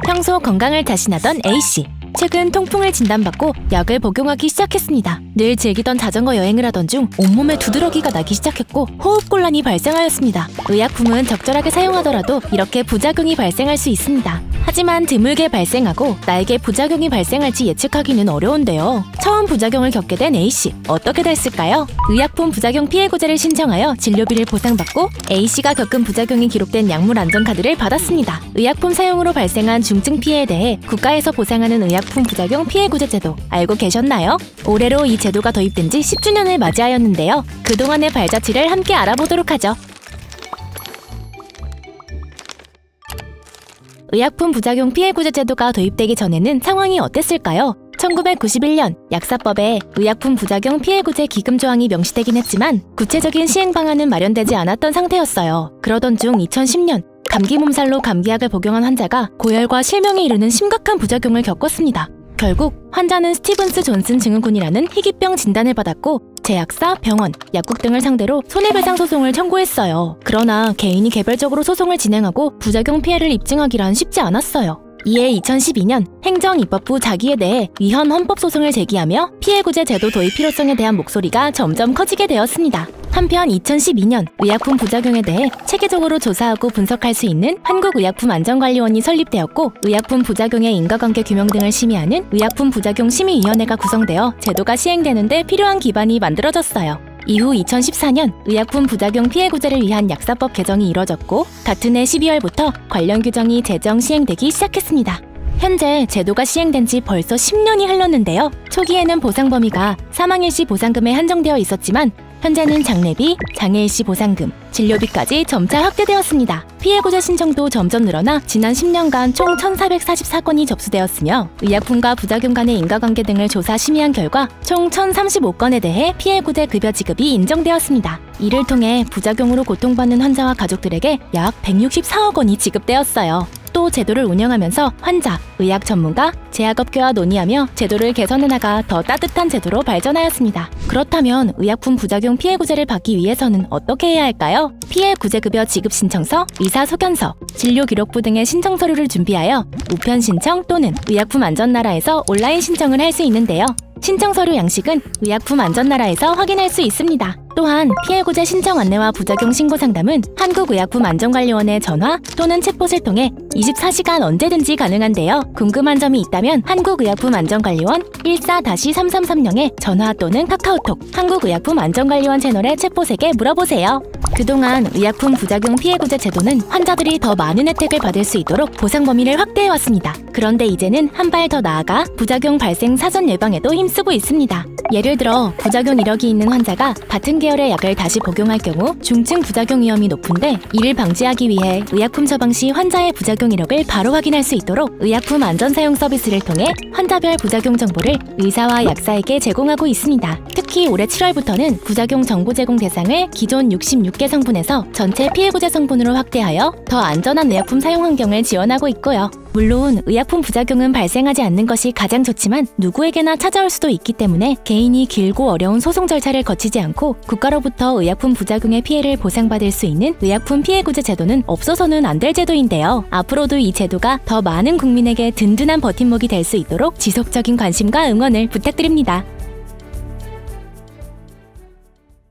평소 건강을 자신하던 A씨. 최근 통풍을 진단받고 약을 복용하기 시작했습니다. 늘 즐기던 자전거 여행을 하던 중 온몸에 두드러기가 나기 시작했고 호흡곤란이 발생하였습니다. 의약품은 적절하게 사용하더라도 이렇게 부작용이 발생할 수 있습니다. 하지만 드물게 발생하고 나에게 부작용이 발생할지 예측하기는 어려운데요. 처음 부작용을 겪게 된 A씨, 어떻게 됐을까요? 의약품 부작용 피해구제를 신청하여 진료비를 보상받고 A씨가 겪은 부작용이 기록된 약물 안전카드를 받았습니다. 의약품 사용으로 발생한 중증 피해에 대해 국가에서 보상하는 의약품 부작용 피해구제 제도 알고 계셨나요? 올해로 이 제도가 도입된 지 10주년을 맞이하였는데요. 그동안의 발자취를 함께 알아보도록 하죠. 의약품 부작용 피해구제 제도가 도입되기 전에는 상황이 어땠을까요? 1991년 약사법에 의약품 부작용 피해구제 기금 조항이 명시되긴 했지만 구체적인 시행 방안은 마련되지 않았던 상태였어요. 그러던 중 2010년 감기 몸살로 감기약을 복용한 환자가 고열과 실명에 이르는 심각한 부작용을 겪었습니다. 결국 환자는 스티븐스 존슨 증후군이라는 희귀병 진단을 받았고 제약사, 병원, 약국 등을 상대로 손해배상 소송을 청구했어요. 그러나 개인이 개별적으로 소송을 진행하고 부작용 피해를 입증하기란 쉽지 않았어요. 이에 2012년 행정입법부 자기에 대해 위헌 헌법소송을 제기하며 피해구제 제도 도입 필요성에 대한 목소리가 점점 커지게 되었습니다. 한편 2012년 의약품 부작용에 대해 체계적으로 조사하고 분석할 수 있는 한국의약품안전관리원이 설립되었고 의약품 부작용의 인과관계 규명 등을 심의하는 의약품 부작용 심의위원회가 구성되어 제도가 시행되는 데 필요한 기반이 만들어졌어요. 이후 2014년 의약품 부작용 피해구제를 위한 약사법 개정이 이뤄졌고 같은 해 12월부터 관련 규정이 제정 시행되기 시작했습니다. 현재 제도가 시행된 지 벌써 10년이 흘렀는데요. 초기에는 보상 범위가 사망일시 보상금에 한정되어 있었지만 현재는 장례비, 장애일시 보상금, 진료비까지 점차 확대되었습니다. 피해구제 신청도 점점 늘어나 지난 10년간 총 1,444건이 접수되었으며 의약품과 부작용 간의 인과관계 등을 조사 심의한 결과 총 1,035건에 대해 피해구제 급여 지급이 인정되었습니다. 이를 통해 부작용으로 고통받는 환자와 가족들에게 약 164억 원이 지급되었어요. 또 제도를 운영하면서 환자, 의학 전문가, 제약업계와 논의하며 제도를 개선해나가 더 따뜻한 제도로 발전하였습니다. 그렇다면 의약품 부작용 피해구제를 받기 위해서는 어떻게 해야 할까요? 피해구제급여 지급 신청서, 의사소견서, 진료기록부 등의 신청 서류를 준비하여 우편 신청 또는 의약품 안전나라에서 온라인 신청을 할 수 있는데요. 신청 서류 양식은 의약품 안전나라에서 확인할 수 있습니다. 또한 피해구제 신청 안내와 부작용 신고 상담은 한국의약품안전관리원에 전화 또는 챗봇을 통해 24시간 언제든지 가능한데요. 궁금한 점이 있다면 한국의약품안전관리원 14-3330에 전화 또는 카카오톡 한국의약품안전관리원 채널의 챗봇에게 물어보세요. 그동안 의약품 부작용 피해구제 제도는 환자들이 더 많은 혜택을 받을 수 있도록 보상 범위를 확대해왔습니다. 그런데 이제는 한 발 더 나아가 부작용 발생 사전 예방에도 힘쓰고 있습니다. 예를 들어 부작용 이력이 있는 환자가 같은 계열의 약을 다시 복용할 경우 중증 부작용 위험이 높은데 이를 방지하기 위해 의약품 처방 시 환자의 부작용 이력을 바로 확인할 수 있도록 의약품 안전사용 서비스를 통해 환자별 부작용 정보를 의사와 약사에게 제공하고 있습니다. 특히 올해 7월부터는 부작용 정보 제공 대상을 기존 66개 성분에서 전체 피해구제 성분으로 확대하여 더 안전한 의약품 사용 환경을 지원하고 있고요. 물론 의약품 부작용은 발생하지 않는 것이 가장 좋지만 누구에게나 찾아올 수도 있기 때문에 개인이 길고 어려운 소송 절차를 거치지 않고 국가로부터 의약품 부작용의 피해를 보상받을 수 있는 의약품 피해구제 제도는 없어서는 안 될 제도인데요. 앞으로도 이 제도가 더 많은 국민에게 든든한 버팀목이 될 수 있도록 지속적인 관심과 응원을 부탁드립니다.